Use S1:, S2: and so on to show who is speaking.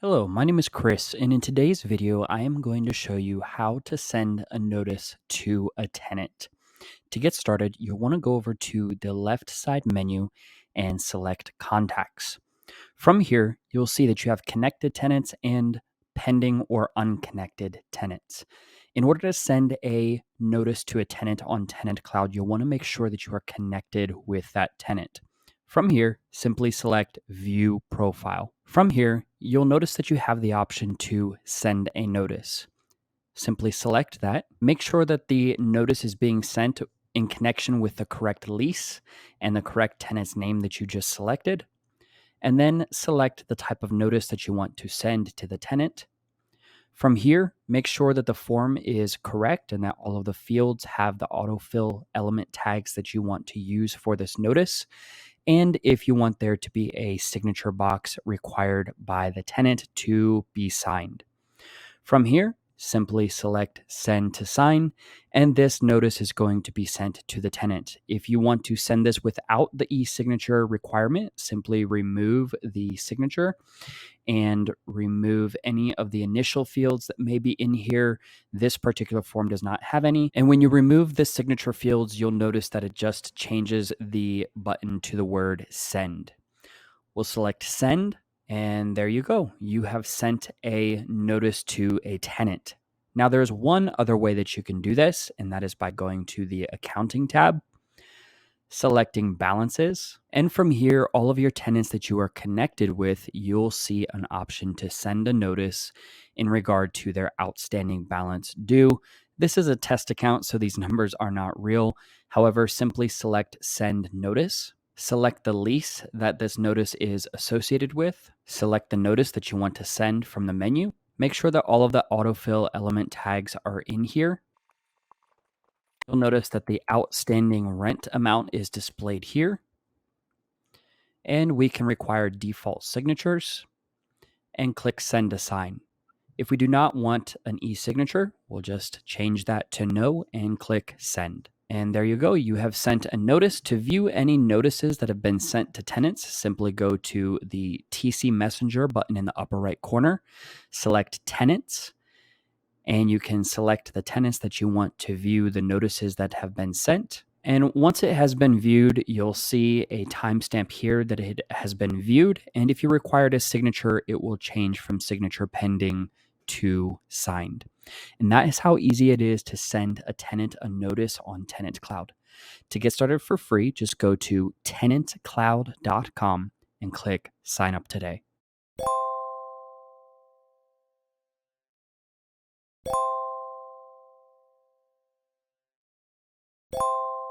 S1: Hello, my name is Chris, and in today's video, I am going to show you how to send a notice to a tenant. To get started, you'll want to go over to the left side menu and select Contacts. From here, you'll see that you have connected tenants and pending or unconnected tenants. In order to send a notice to a tenant on TenantCloud, you'll want to make sure that you are connected with that tenant. From here, simply select View Profile. From here, you'll notice that you have the option to send a notice. Simply select that. Make sure that the notice is being sent in connection with the correct lease and the correct tenant's name that you just selected. And then select the type of notice that you want to send to the tenant. From here, make sure that the form is correct and that all of the fields have the autofill element tags that you want to use for this notice. And if you want there to be a signature box required by the tenant to be signed. From here, simply select Send to Sign, and this notice is going to be sent to the tenant. If you want to send this without the e-signature requirement, simply remove the signature and remove any of the initial fields that may be in here. This particular form does not have any. And when you remove the signature fields, you'll notice that it just changes the button to the word Send. We'll select Send. And there you go. You have sent a notice to a tenant. Now, there's one other way that you can do this, and that is by going to the Accounting tab, selecting Balances. And from here, all of your tenants that you are connected with, you'll see an option to send a notice in regard to their outstanding balance due. This is a test account, so these numbers are not real. However, simply select Send Notice. Select the lease that this notice is associated with. Select the notice that you want to send from the menu. Make sure that all of the autofill element tags are in here. You'll notice that the outstanding rent amount is displayed here. And we can require default signatures and click Send to Sign. If we do not want an e-signature, we'll just change that to no and click Send. And there you go. You have sent a notice. To view any notices that have been sent to tenants, simply go to the TC Messenger button in the upper right corner, select Tenants, and you can select the tenants that you want to view the notices that have been sent. And once it has been viewed, you'll see a timestamp here that it has been viewed. And if you required a signature, it will change from signature pending to signed. And that is how easy it is to send a tenant a notice on TenantCloud. To get started for free, just go to tenantcloud.com and click Sign Up Today.